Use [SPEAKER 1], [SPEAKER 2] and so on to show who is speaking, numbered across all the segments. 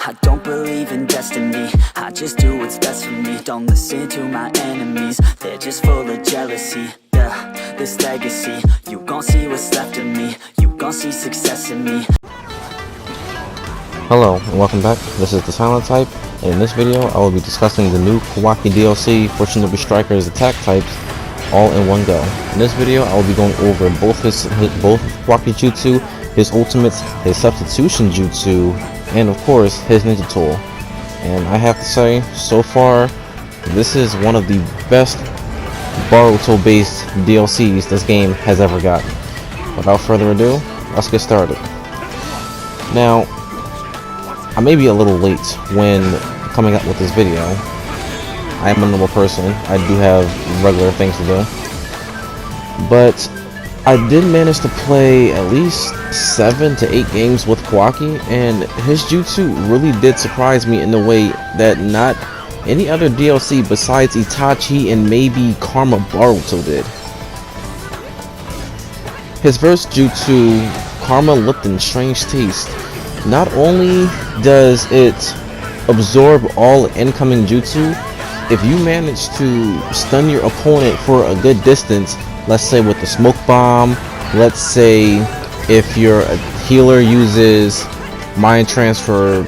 [SPEAKER 1] I don't believe in destiny, I just do what's best for me. Don't listen to my enemies, they're just full of jealousy. Yeah, this legacy, you gon' see what's left of me. You gon' see success in me.
[SPEAKER 2] Hello and welcome back. This is the Silent Type, and in this video I will be discussing the new Kawaki DLC for Shinobi Striker's attack types all in one go. In this video I will be going over both both Kawaki Jutsu, his ultimates, his substitution Jutsu, and of course his ninja tool. And I have to say, so far this is one of the best Boruto based DLCs this game has ever gotten. Without further ado, let's get started. Now, I may be a little late when coming up with this video. I am a normal person. I do have regular things to do. But I did manage to play at least 7 to 8 games with Kawaki, and his jutsu really did surprise me in a way that not any other DLC besides Itachi and maybe Karma Boruto did. His first jutsu, Karma Lipton Strange Taste, not only does it absorb all incoming jutsu, if you manage to stun your opponent for a good distance, let's say with the smoke bomb, let's say if your healer uses mind transfer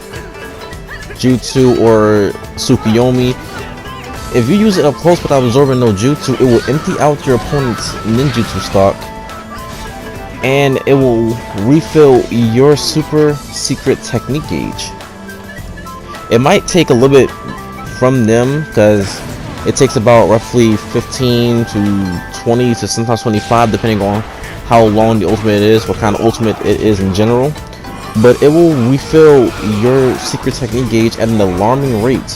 [SPEAKER 2] jutsu or Tsukuyomi, if you use it up close without absorbing no jutsu, it will empty out your opponent's ninjutsu stock and it will refill your super secret technique gauge. It might take a little bit from them because it takes about roughly 15 to 20 to sometimes 25 depending on how long the ultimate is, what kind of ultimate it is in general, but it will refill your secret technique gauge at an alarming rate.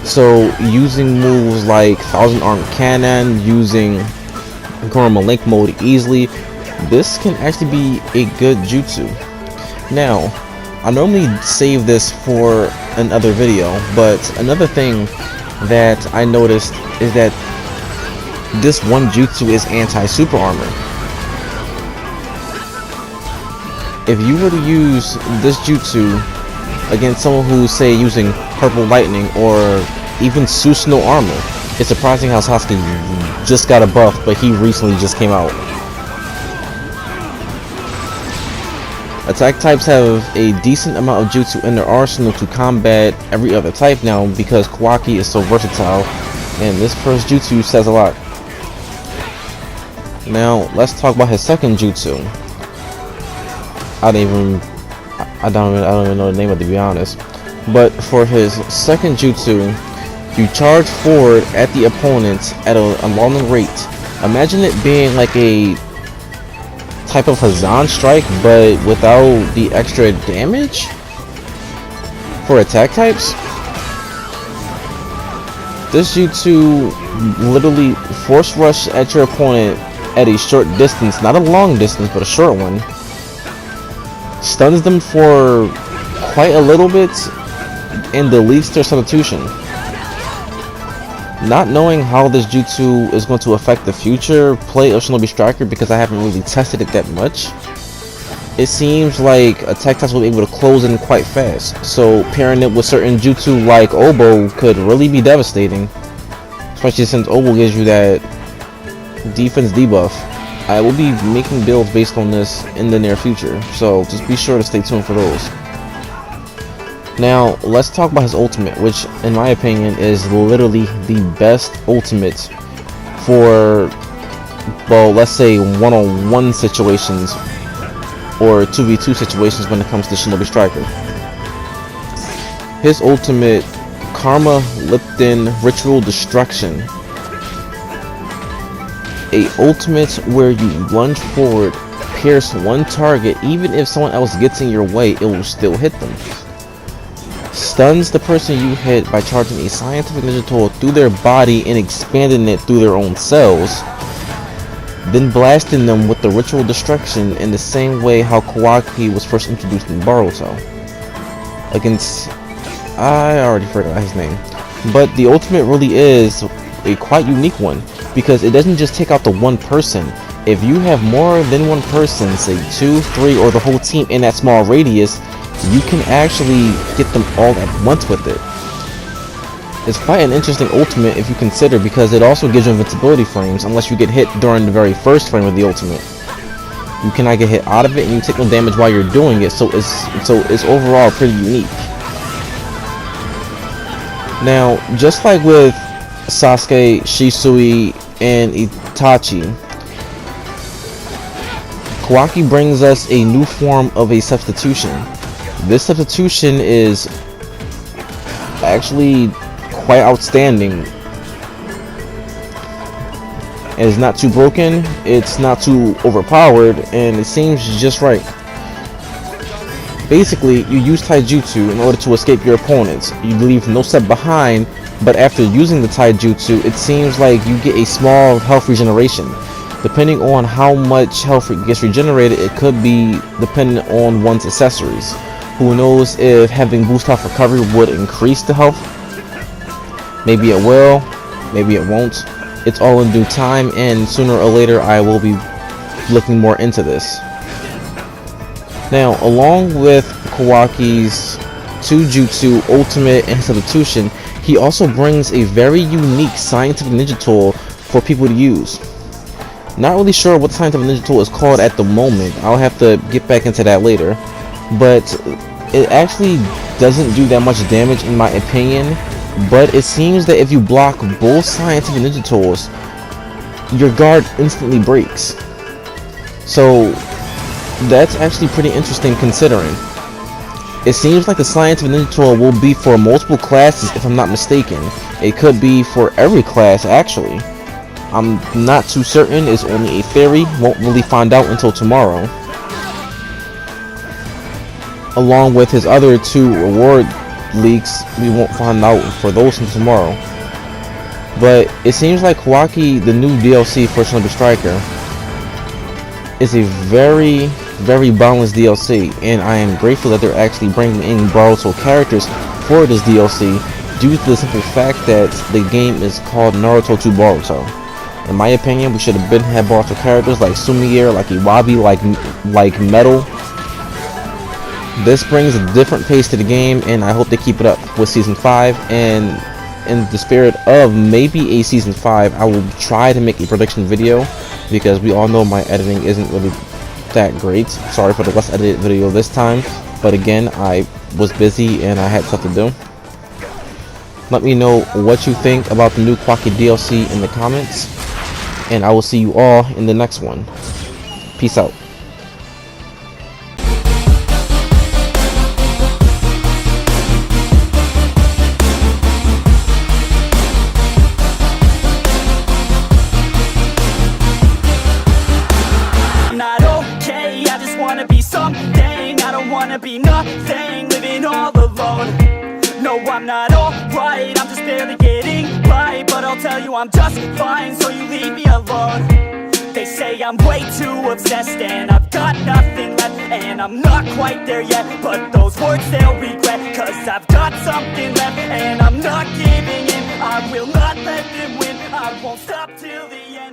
[SPEAKER 2] So using moves like Thousand Armed Cannon, using Kurama Link mode easily, this can actually be a good jutsu. Now, I normally save this for another video, but another thing that I noticed is that this one jutsu is anti-super armor. If you were to use this jutsu against someone who's, say, using purple lightning or even Susanoo armor, it's surprising how Sasuke just got a buff, but he recently just came out. Attack types have a decent amount of jutsu in their arsenal to combat every other type now because Kawaki is so versatile, and this first jutsu says a lot. Now let's talk about his second jutsu. I don't even know the name of it, to be honest. But for his second jutsu, you charge forward at the opponent at an alarming rate. Imagine it being like a type of Hazan strike, but without the extra damage for attack types. This jutsu literally force rush at your opponent at a short distance, not a long distance, but a short one. Stuns them for quite a little bit and deletes their substitution. Not knowing how this jutsu is going to affect the future play of Shinobi Striker because I haven't really tested it that much, it seems like attack types will be able to close in quite fast, so pairing it with certain jutsu like Obo could really be devastating, especially since Obo gives you that defense debuff. I will be making builds based on this in the near future, so just be sure to stay tuned for those. Now, let's talk about his ultimate, which, in my opinion, is literally the best ultimate for, well, let's say one-on-one situations or 2v2 situations when it comes to Shinobi Striker. His ultimate, Karma Lipton Ritual Destruction. A ultimate where you lunge forward, pierce one target, even if someone else gets in your way, it will still hit them. Stuns the person you hit by charging a scientific ninja tool through their body and expanding it through their own cells, then blasting them with the ritual destruction in the same way how Kawaki was first introduced in Boruto. Against, I already forgot his name, but the ultimate really is a quite unique one because it doesn't just take out the one person. If you have more than one person, say 2, 3, or the whole team in that small radius, you can actually get them all at once with it. It's quite an interesting ultimate if you consider, because it also gives you invincibility frames unless you get hit during the very first frame of the ultimate. You cannot get hit out of it, and you take no damage while you're doing it, so it's overall pretty unique. Now, just like with Sasuke, Shisui, and Itachi, Kawaki brings us a new form of a substitution. This substitution is actually quite outstanding. It's not too broken, it's not too overpowered, and it seems just right. Basically, you use taijutsu in order to escape your opponents. You leave no step behind, but after using the taijutsu, it seems like you get a small health regeneration. Depending on how much health gets regenerated, it could be dependent on one's accessories. Who knows if having boost health recovery would increase the health? Maybe it will, maybe it won't. It's all in due time, and sooner or later I will be looking more into this. Now, along with Kawaki's 2 jutsu, ultimate, and substitution, he also brings a very unique scientific ninja tool for people to use. Not really sure what the scientific ninja tool is called at the moment. I'll have to get back into that later. But it actually doesn't do that much damage in my opinion. But it seems that if you block both scientific ninja tools, your guard instantly breaks. So that's actually pretty interesting considering. It seems like the scientific ninja tool will be for multiple classes if I'm not mistaken. It could be for every class actually. I'm not too certain, it's only a theory, won't really find out until tomorrow. Along with his other 2 reward leaks, we won't find out for those until tomorrow. But it seems like Kawaki, the new DLC for Shinobi Striker, is a very balanced DLC, and I am grateful that they're actually bringing in Boruto characters for this DLC due to the simple fact that the game is called Naruto to Boruto. In my opinion, we should have had Boruto characters like Sumier, like Iwabi, like Metal. This brings a different pace to the game, and I hope they keep it up with Season 5, and in the spirit of maybe a Season 5, I will try to make a prediction video, because we all know my editing isn't really that great. Sorry for the less edited video this time, but again, I was busy and I had stuff to do. Let me know what you think about the new Kawaki DLC in the comments, and I will see you all in the next one. Peace out.
[SPEAKER 1] I'm not okay, I just wanna be something. I don't wanna be nothing, living all alone. No, I'm not alright, I'm just barely getting by. But I'll tell you I'm just fine, so you leave me alone. They say I'm way too obsessed and I've got nothing left, and I'm not quite there yet, but those words they'll regret, cause I've got something left and I'm not giving in. I will not let them win, I won't stop till the end.